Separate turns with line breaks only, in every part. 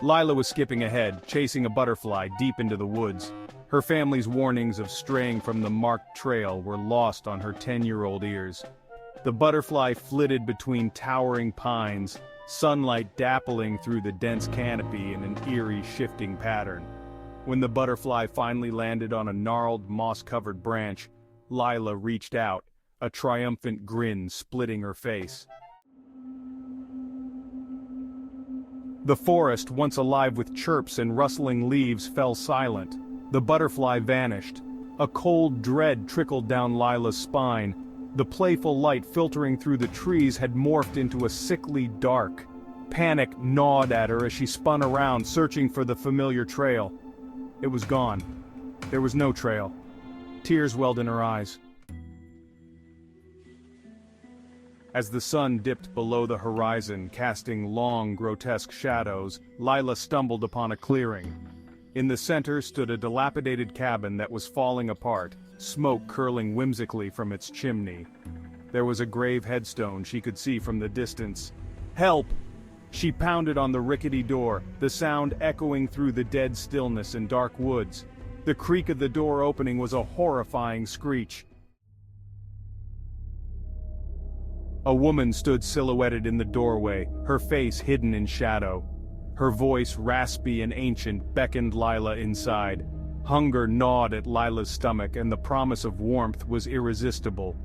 Lila was skipping ahead, chasing a butterfly deep into the woods. Her family's warnings of straying from the marked trail were lost on her 10-year-old ears. The butterfly flitted between towering pines, sunlight dappling through the dense canopy in an eerie shifting pattern. When the butterfly finally landed on a gnarled, moss-covered branch, Lila reached out, a triumphant grin splitting her face. The forest, once alive with chirps and rustling leaves, fell silent. The butterfly vanished. A cold dread trickled down Lila's spine. The playful light filtering through the trees had morphed into a sickly dark. Panic gnawed at her as she spun around, searching for the familiar trail. It was gone. There was no trail. Tears welled in her eyes. As the sun dipped below the horizon, casting long, grotesque shadows, Lila stumbled upon a clearing. In the center stood a dilapidated cabin that was falling apart, smoke curling whimsically from its chimney. There was a grave headstone she could see from the distance. "Help!" She pounded on the rickety door, the sound echoing through the dead stillness and dark woods. The creak of the door opening was a horrifying screech. A woman stood silhouetted in the doorway, her face hidden in shadow. Her voice, raspy and ancient, beckoned Lila inside. Hunger gnawed at Lila's stomach, and the promise of warmth was irresistible.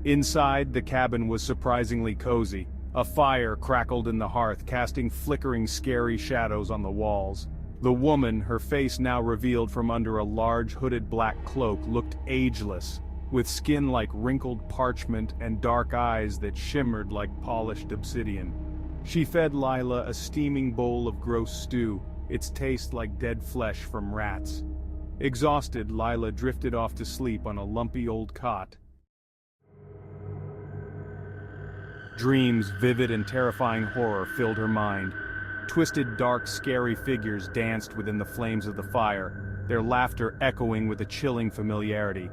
Inside, the cabin was surprisingly cozy. A fire crackled in the hearth, casting flickering, scary shadows on the walls. The woman, her face now revealed from under a large hooded black cloak, looked ageless, with skin like wrinkled parchment and dark eyes that shimmered like polished obsidian. She fed Lila a steaming bowl of gross stew, its taste like dead flesh from rats. Exhausted, Lila drifted off to sleep on a lumpy old cot. Dreams, vivid and terrifying horror filled her mind. Twisted, dark, scary figures danced within the flames of the fire, their laughter echoing with a chilling familiarity.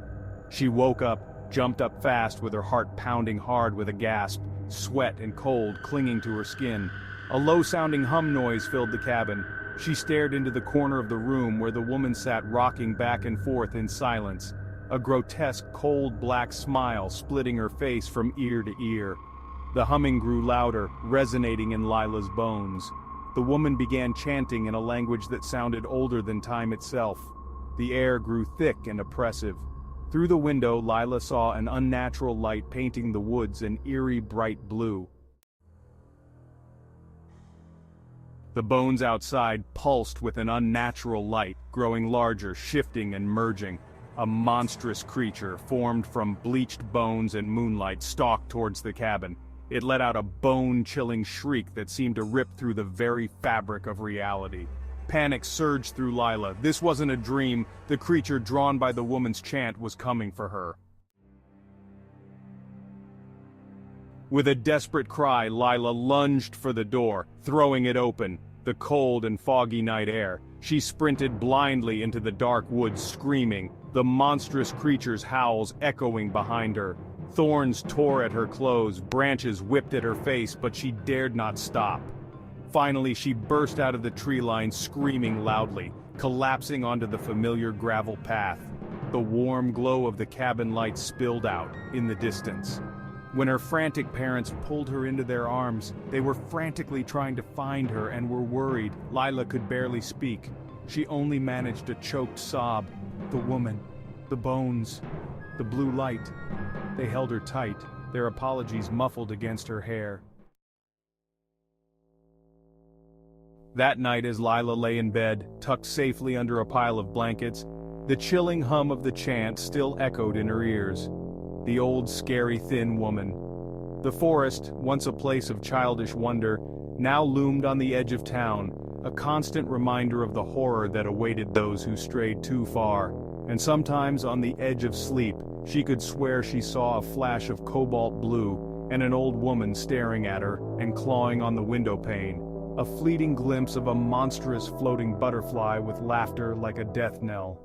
She woke up, jumped up fast with her heart pounding hard with a gasp, sweat and cold clinging to her skin. A low-sounding hum noise filled the cabin. She stared into the corner of the room where the woman sat rocking back and forth in silence, a grotesque cold black smile splitting her face from ear to ear. The humming grew louder, resonating in Lila's bones. The woman began chanting in a language that sounded older than time itself. The air grew thick and oppressive. Through the window, Lila saw an unnatural light painting the woods an eerie bright blue. The bones outside pulsed with an unnatural light, growing larger, shifting and merging. A monstrous creature, formed from bleached bones and moonlight, stalked towards the cabin. It let out a bone-chilling shriek that seemed to rip through the very fabric of reality. Panic surged through Lila. This wasn't a dream. The creature drawn by the woman's chant was coming for her. With a desperate cry, Lila lunged for the door, throwing it open. The cold and foggy night air. She sprinted blindly into the dark woods, screaming, the monstrous creature's howls echoing behind her. Thorns tore at her clothes, branches whipped at her face, but she dared not stop. Finally, she burst out of the tree line, screaming loudly, collapsing onto the familiar gravel path. The warm glow of the cabin light spilled out in the distance. When her frantic parents pulled her into their arms, they were frantically trying to find her and were worried. Lila could barely speak. She only managed a choked sob. The woman, the bones, the blue light. They held her tight, their apologies muffled against her hair. That night, as Lila lay in bed, tucked safely under a pile of blankets, the chilling hum of the chant still echoed in her ears. The old, scary, thin woman. The forest, once a place of childish wonder, now loomed on the edge of town, a constant reminder of the horror that awaited those who strayed too far. And sometimes, on the edge of sleep, she could swear she saw a flash of cobalt blue and an old woman staring at her and clawing on the window pane. A fleeting glimpse of a monstrous floating butterfly with laughter like a death knell.